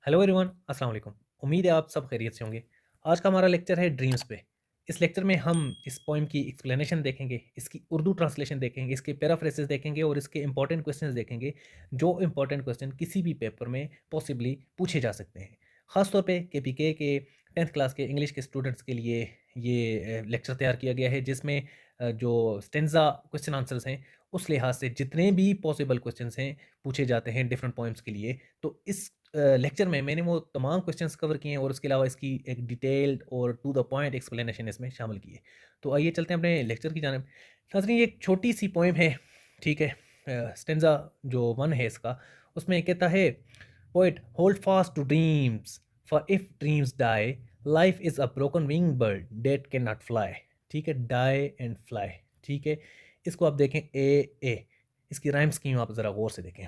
Hello everyone, अस्सलाम वालेकुम। उम्मीद है आप सब खैरियत से होंगे। आज का हमारा लेक्चर है ड्रीम्स पे। इस लेक्चर में हम इस पोएम की एक्सप्लेनेशन देखेंगे, इसकी उर्दू ट्रांसलेशन देखेंगे, इसके पैराफ्रेसेस देखेंगे और इसके इंपॉर्टेंट क्वेश्चंस देखेंगे, जो इंपॉर्टेंट क्वेश्चन किसी भी पेपर में पॉसिबली पूछे जा सकते हैं। ख़ास तौर पे केपीके के 10th क्लास के इंग्लिश के स्टूडेंट्स के लिए ये लेक्चर तैयार किया गया है, जिसमें जो स्टेंजा क्वेश्चन आंसर्स हैं, उस लिहाज से जितने भी पॉसिबल क्वेश्चंस हैं पूछे जाते हैं डिफरेंट पोएम्स के लिए। तो इस लेक्चर में मैंने वो तमाम क्वेश्चंस कवर किए हैं और उसके अलावा इसकी एक डिटेल्ड और टू द पॉइंट एक्सप्लेनेशन इसमें शामिल की है। तो आइए चलते हैं अपने लेक्चर की जानिब। नाज़रीन, ये एक छोटी सी पोएम है, ठीक है। स्टेंजा जो वन है इसका, उसमें कहता है, poet hold fast to dreams, for if dreams die, life is a broken wing bird that can not fly. ठीक है, डाई एंड फ्लाई। ठीक है, इसको आप देखें ए, इसकी राइम स्कीम आप ज़रा गौर से देखें।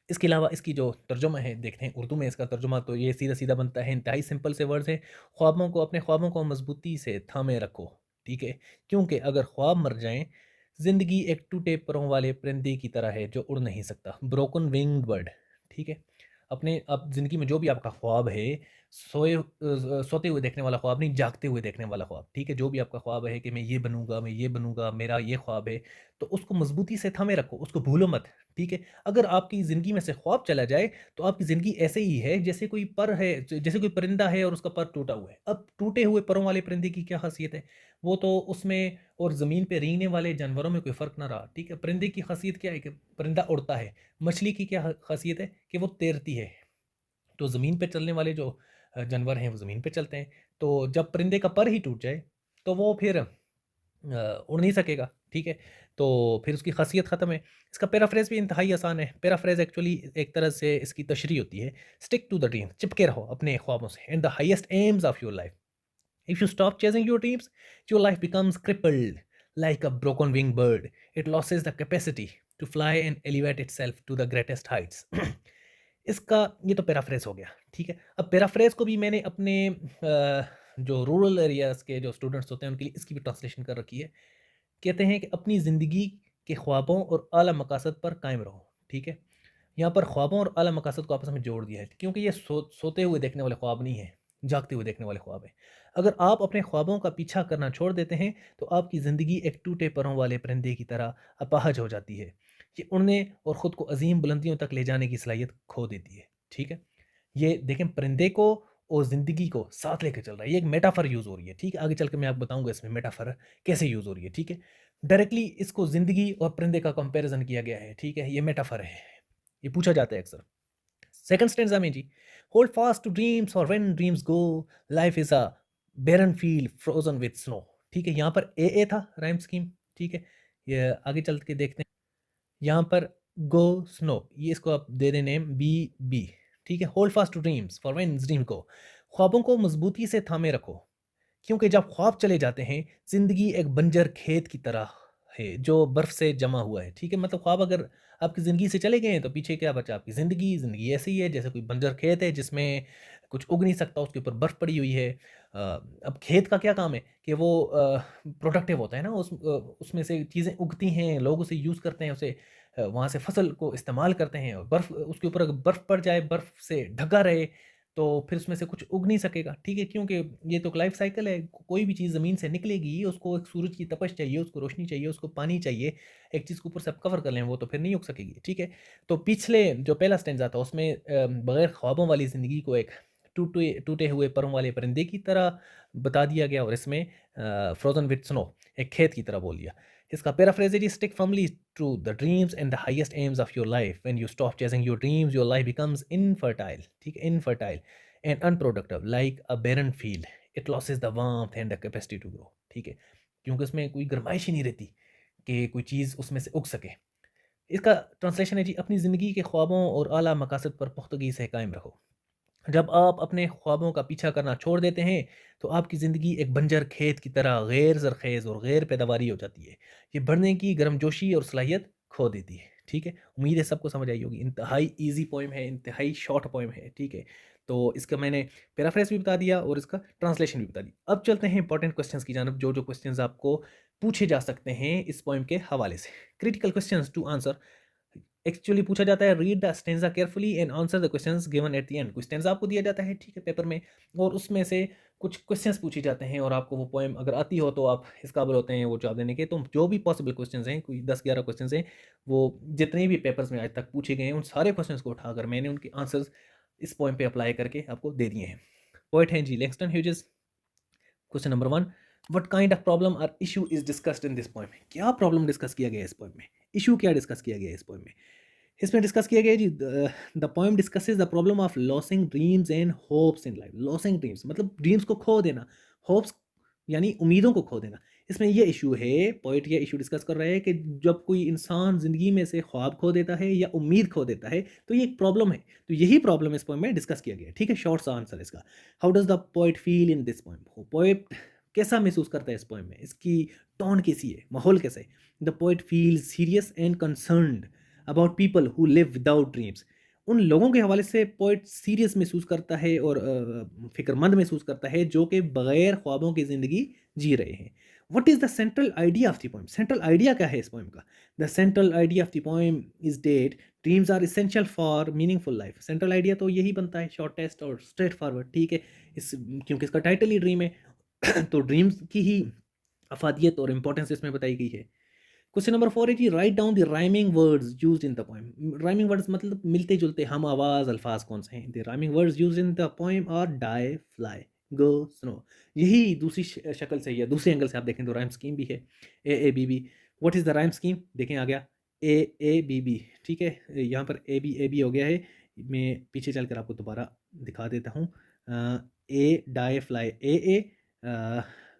इसके अलावा इसकी जो तर्जुमा है देखते हैं उर्दू में इसका तर्जुमा, तो ये सीधा सीधा बनता है, इंतहाई सिंपल से वर्ड्स है। ख्वाबों को, अपने ख्वाबों को मजबूती से थामे रखो। ठीक है, क्योंकि अगर ख्वाब मर जाएं, ज़िंदगी एक टूटे परों वाले परिंदे की तरह है जो उड़ नहीं सकता, ब्रोकन विंग्ड बर्ड। ठीक है, अपने अब ज़िंदगी में जो भी आपका ख्वाब है, सोते हुए देखने वाला ख्वाब नहीं, जागते हुए देखने वाला ख्वाब। ठीक है, जो भी आपका ख्वाब है कि मैं ये बनूंगा, मैं ये बनूंगा, मेरा ये ख्वाब है, तो उसको मजबूती से थामे रखो, उसको भूलो मत। ठीक है, अगर आपकी ज़िंदगी में से ख्वाब चला जाए, तो आपकी ज़िंदगी ऐसे ही है जैसे कोई पर है, जैसे कोई परिंदा है और उसका पर टूटा हुआ है। अब टूटे हुए परों वाले परिंदे की क्या खासियत है? वो तो उसमें और ज़मीन पे रेंगने वाले जानवरों में कोई फ़र्क ना रहा। ठीक है, परिंदे की खासियत क्या है कि परिंदा उड़ता है। मछली की क्या खासियत है कि वो तैरती है। तो ज़मीन पे चलने वाले जो जानवर हैं वो ज़मीन पे चलते हैं। तो जब परिंदे का पर ही टूट जाए, तो वो फिर उड़ नहीं सकेगा। ठीक है, तो फिर उसकी खासियत ख़त्म है। इसका पैराफ्रेज़ भी इंतहाई आसान है। पैराफ्रेज़ एक्चुअली एक तरह से इसकी तशरीह होती है, स्टिक टू द ड्रीम, चिपके रहो अपने ख्वाबों से, and the highest aims of your life. If you stop chasing your dreams, your life becomes crippled like a broken wing bird. It loses the capacity to fly and elevate itself to the greatest heights. इसका ये तो paraphrase हो गया। ठीक है, अब paraphrase को भी मैंने अपने जो रूरल एरियाज़ के जो स्टूडेंट्स होते हैं उनके लिए इसकी भी ट्रांसलेशन कर रखी है। कहते हैं कि अपनी ज़िंदगी के ख्वाबों और आला मकासद पर कायम रहो। ठीक है, यहाँ पर ख्वाबों और आला मकासद को आपस में जोड़ दिया है, क्योंकि ये सोते हुए देखने वाले ख्वाब नहीं है, जागते हुए देखने वाले ख्वाब है। अगर आप अपने ख्वाबों का पीछा करना छोड़ देते हैं, तो आपकी ज़िंदगी एक टूटे परों वाले परिंदे की तरह अपाहज हो जाती है। ये उड़ने और ख़ुद को अजीम बुलंदियों तक ले जाने की सलाहियत खो देती है। ठीक है, ये देखें, परिंदे को और ज़िंदगी को साथ लेकर चल रहा है। ये एक मेटाफर यूज़ हो रही है। ठीक है, आगे चल के मैं आपको बताऊंगा इसमें मेटाफर कैसे यूज़ हो रही है। ठीक है, डायरेक्टली इसको ज़िंदगी और परिंदे का कंपैरिजन किया गया है। ठीक है, ये मेटाफर है, ये पूछा जाता है अक्सर। सेकंड स्टैंजा में जी, होल्ड फास्ट टू ड्रीम्स और when dreams go, life is a barren field frozen with snow. ठीक है, यहाँ पर ए था राइम स्कीम। ठीक है, ये आगे चल के देखते हैं। यहाँ पर गो स्नो, ये इसको आप दे दें नेम बी बी। ठीक है, hold fast to dreams for when dream go, ख्वाबों को मजबूती से थामे रखो, क्योंकि जब ख्वाब चले जाते हैं, ज़िंदगी एक बंजर खेत की तरह है जो बर्फ़ से जमा हुआ है। ठीक है, मतलब ख्वाब अगर आपकी ज़िंदगी से चले गए हैं, तो पीछे क्या बचा? आपकी ज़िंदगी। ज़िंदगी ऐसी ही है जैसे कोई बंजर खेत है जिसमें कुछ उग नहीं सकता, उसके ऊपर बर्फ़ पड़ी हुई है। अब खेत का क्या काम है कि वो प्रोडक्टिव होता है ना, उसमें से चीज़ें उगती हैं, लोग उसे यूज़ करते हैं, उसे वहाँ से फसल को इस्तेमाल करते हैं। और बर्फ़, उसके ऊपर अगर बर्फ़ पड़ जाए, बर्फ़ से ढका रहे, तो फिर उसमें से कुछ उग नहीं सकेगा। ठीक है, क्योंकि ये तो एक लाइफ साइकिल है। कोई भी चीज़ ज़मीन से निकलेगी, उसको एक सूरज की तपश चाहिए, उसको रोशनी चाहिए, उसको पानी चाहिए। एक चीज़ को ऊपर से आप कवर कर लें, वो तो फिर नहीं उग सकेगी। ठीक है, तो पिछले जो पहला स्टैंज़ा था उसमें बगैर ख्वाबों वाली ज़िंदगी को एक टूटे टूटे हुए परों वाले परिंदे की तरह बता दिया गया, और इसमें फ्रोजन विद स्नो एक खेत की तरह बोल दिया। इसका पैराफ्रेज है, stick firmly to the dreams and the highest aims of your life. When you stop chasing your dreams, your life becomes infertile. ठीक है, infertile and unproductive like a barren field. It loses the warmth and the capacity to grow. ठीक है, क्योंकि उसमें कोई गर्माइश ही नहीं रहती कि कोई चीज़ उसमें से उग सके। इसका ट्रांसलेशन है जी, अपनी ज़िंदगी के ख्वाबों और आला मकासद पर पुख्तगी से कायम रखो। जब आप अपने ख्वाबों का पीछा करना छोड़ देते हैं, तो आपकी ज़िंदगी एक बंजर खेत की तरह गैर ज़रख़ेज़ और गैर पैदावारी हो जाती है। ये बढ़ने की गर्मजोशी और सलाहियत खो देती है। ठीक है, उम्मीद है सबको समझ आई होगी। इंतहाई ईज़ी पोएम है, इंतहाई शॉर्ट पोएम है। ठीक है, तो इसका मैंने पैराफ्रेज़ भी बता दिया और इसका ट्रांसलेशन भी बता दिया। अब चलते हैं इंपॉर्टेंट क्वेश्चंस की जानब, जो क्वेश्चंस आपको पूछे जा सकते हैं इस पोएम के हवाले से। Critical questions to answer, actually पूछा जाता है read the stanza carefully and answer the questions given at the end. कोई स्टेंजा आपको दिया जाता है, ठीक है, पेपर में, और उसमें से कुछ क्वेश्चंस पूछे जाते हैं और आपको वो पोएम अगर आती हो तो आप इस काबिल होते हैं वो जवाब देने के। तो जो भी पॉसिबल क्वेश्चंस हैं, कोई 10-11 क्वेश्चंस हैं, वो जितने भी पेपर्स में आज तक पूछे गए हैं उन सारे क्वेश्चंस को उठाकर मैंने उनके आंसर्स इस पोएम पे अप्लाई करके आपको दे दिए हैं। पोएट हैं जी Langston Hughes. Question number 1, what kind of problem और issue is discussed in this poem. क्या प्रॉब्लम डिस्कस किया गया है इस पोएम में, इशू क्या डिस्कस किया गया है इस पोएम में। इसमें डिस्कस किया गया है जी, the poem discusses the problem of losing dreams and hopes in life. Losing dreams मतलब ड्रीम्स को खो देना, होप्स यानी उम्मीदों को खो देना। इसमें ये इशू है, पोइट ये इशू डिस्कस कर रहा है कि जब कोई इंसान ज़िंदगी में से ख्वाब खो देता है या उम्मीद खो देता है तो ये एक प्रॉब्लम है। तो यही प्रॉब्लम इस पोएम में डिस्कस किया गया है, ठीक है। शॉर्ट सा आंसर इसका, how does the poet feel in this poem. Poet कैसा महसूस करता है इस पोएम में, इसकी टोन कैसी है, माहौल कैसा है। The poet feels serious and concerned about people who live without dreams. उन लोगों के हवाले से पोइट सीरियस महसूस करता है और फिक्रमंद महसूस करता है जो कि बगैर ख्वाबों की ज़िंदगी जी रहे हैं। What is the central idea of the poem. Central idea क्या है इस पोएम का। The central idea of the poem is that dreams are essential for meaningful life. Central idea तो यही बनता है, शॉर्टेस्ट और स्ट्रेट फॉरवर्ड, ठीक है। इस क्योंकि इसका टाइटल ही ड्रीम है तो ड्रीम्स की ही अफादियत और इम्पोर्टेंस इसमें बताई गई है। क्वेश्चन नंबर 4 है जी, write down the rhyming words used in the poem. Rhyming words मतलब मिलते जुलते हम आवाज अल्फाज कौन से हैं। The rhyming words used in the poem are die, fly, go, snow. यही दूसरी शक्ल से या दूसरे एंगल से आप देखें तो राइम स्कीम भी है, A A B B. What is the rhyme scheme, देखें आ गया ए ए बी बी, ठीक है। यहाँ पर ए बी हो गया है। मैं पीछे चलकर आपको दोबारा दिखा देता हूँ। ए डाई फ्लाई ए ए,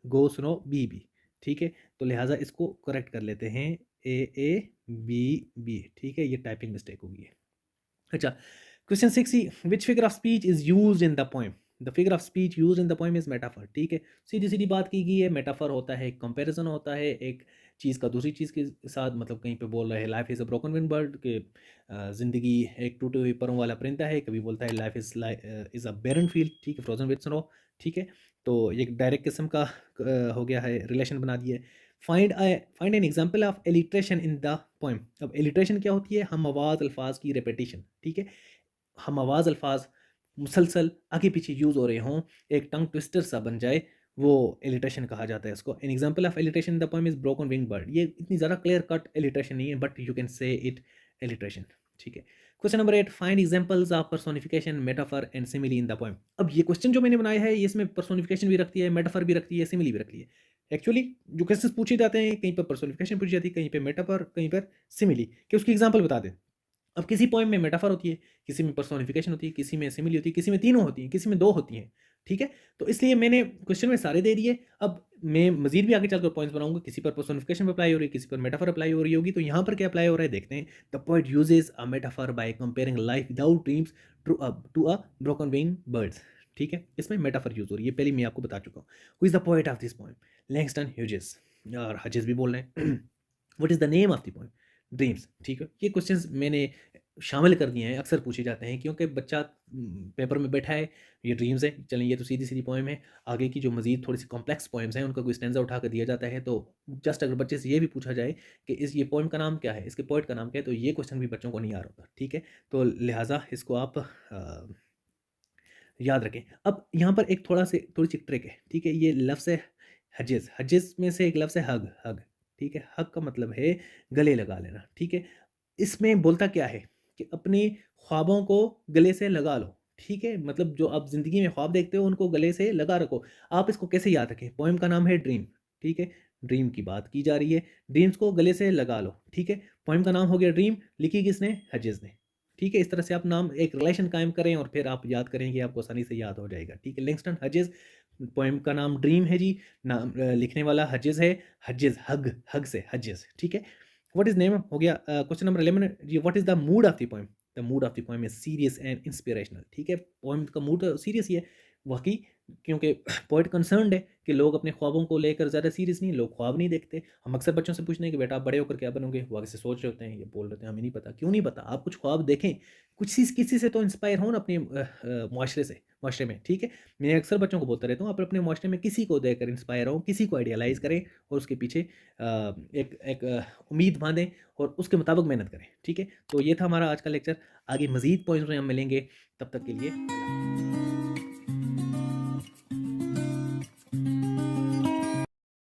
गो स्नो बी बी, ठीक है। तो लिहाजा इसको करेक्ट कर लेते हैं, ए ए बी बी, ठीक है। ये टाइपिंग मिस्टेक होगी है। अच्छा, question 6 he, which figure of speech is used in the poem. The figure of speech used in the poem is metaphor, ठीक है। सीधी सीधी बात की गई है, मेटाफर होता है, कंपैरिजन होता है, एक चीज़ का दूसरी चीज़ के साथ, मतलब कहीं पे बोल रहे हैं life is a broken wing bird के ज़िंदगी एक टूटे हुए परों वाला परिंदा है, कभी बोलता है life is a barren field, ठीक है, फ्रोजन विद स्नो, ठीक है। तो एक डायरेक्ट किस्म का हो गया है, रिलेशन बना दिया है। Find an example of alliteration in the poem. अब एलिट्रेशन क्या होती है, हम आवाज़ अल्फाज की रेपिटेशन, ठीक है। हम आवाज़ अल्फाज मुसलसल आगे पीछे यूज़ हो रहे हों, एक टंग ट्विस्टर सा बन जाए, वो एलिट्रेशन कहा जाता है इसको। An example of alliteration in the poem is broken wing bird. ये इतनी ज़्यादा क्लियर कट एलिट्रेशन नहीं है, but you can say it alliteration, ठीक है। Question number 8, find examples of personification, metaphor and simile in the poem. अब ये question जो मैंने बनाया है, ये इसमें पर्सोनिफिकेशन भी रखती है, मेटाफर भी रखती है, सिमिली भी रखती है। एक्चुअली जो क्वेश्चन पूछे जाते हैं, कहीं पर पर्सोनिफिकेशन पूछी जाती है, कहीं पे मेटाफर, कहीं पर सिमिली, कि उसकी एग्जाम्पल बता दें। अब किसी पोएम में मेटाफर होती है, किसी में पर्सोनिफिकेशन होती है, किसी में सिमिली होती है, किसी में तीनों होती हैं, किसी में दो होती हैं, ठीक है। तो इसलिए मैंने क्वेश्चन में सारे दे दिए। अब मैं मजीद भी आगे चलकर पॉइंट्स बनाऊंगा, किसी पर पर्सोनिफिकेशन पर अप्लाई हो रही है, किसी पर मेटाफर अप्लाई हो रही होगी। तो यहाँ पर क्या अप्लाई हो रहा है देखते हैं। The poet uses a metaphor by comparing life without dreams to a broken wing birds, ठीक है। इसमें मेटाफर यूज हो रही है, पहले मैं आपको बता चुका हूँ। Who is the poet of this poem, Langston Hughes, और हजेस भी बोल रहे हैं। What is the name of the poem, dreams, ठीक है। ये क्वेश्चंस मैंने शामिल कर दिए हैं, अक्सर पूछे जाते हैं क्योंकि बच्चा पेपर में बैठा है, ये ड्रीम्स है, चलें ये तो सीधी सीधी पोएम है। आगे की जो मजीद थोड़ी सी कॉम्प्लेक्स पोएम्स हैं उनका कोई स्टैंजा उठा कर दिया जाता है। तो जस्ट अगर बच्चे से ये भी पूछा जाए कि इस ये पोएम का नाम क्या है, इसके पोएट का नाम क्या है, तो ये क्वेश्चन भी बच्चों को नहीं आ रहा होता, ठीक है। तो लिहाजा इसको आप याद रखें। अब यहाँ पर एक थोड़ी सी ट्रिक है, ठीक है। ये लफ्ज़ है हजेस, हजेस में से एक लफ्ज़ है हग, हग, ठीक है। हग का मतलब है गले लगा लेना, ठीक है। इसमें बोलता क्या है कि अपने ख्वाबों को गले से लगा लो, ठीक है। मतलब जो आप ज़िंदगी में ख्वाब देखते हो उनको गले से लगा रखो। आप इसको कैसे याद रखें, पोएम का नाम है ड्रीम, ठीक है। ड्रीम की बात की जा रही है, ड्रीम्स को गले से लगा लो, ठीक है। पोएम का नाम हो गया ड्रीम, लिखी किसने, हजेस ने, ठीक है। इस तरह से आप नाम एक रिलेशन कायम करें और फिर आप याद करेंगे, आपको आसानी से याद हो जाएगा, ठीक है। लिंगस्टन हजेस, पोएम का नाम ड्रीम है जी, नाम लिखने वाला हजेस है, हजेस हग, हग से हजेस, ठीक है। व्हाट इज नेम हो गया। Question number 11 G, what is the mood of the poem. The mood of the poem is serious and inspirational, ठीक है। पोएम का मूड सीरियस ही है, वाक़ई क्योंकि पॉइंट कंसर्न्ड है कि लोग अपने ख्वाबों को लेकर ज़्यादा सीरियस नहीं, लोग ख्वाब नहीं देखते। हम अक्सर बच्चों से पूछते हैं कि बेटा आप बड़े होकर क्या बनोगे? वो आगे से सोच रहे होते हैं, ये बोल रहे होते हैं हमें नहीं पता। क्यों नहीं पता? आप कुछ ख्वाब देखें, कुछ चीज़ किसी से तो इंस्पायर हों ना अपने मुआशरे से मुआशरे में, ठीक है? मैं अक्सर बच्चों को बोलता रहता हूँ, आप अपने मुआशरे में किसी को देखकर इंस्पायर हों, किसी को आइडियलाइज़ करें और उसके पीछे एक एक उम्मीद बाँधें और उसके मुताबिक मेहनत करें, ठीक है? तो ये था हमारा आज का लेक्चर। आगे मज़ीद पॉइंट्स में हम मिलेंगे, तब तक के लिए अल्लाह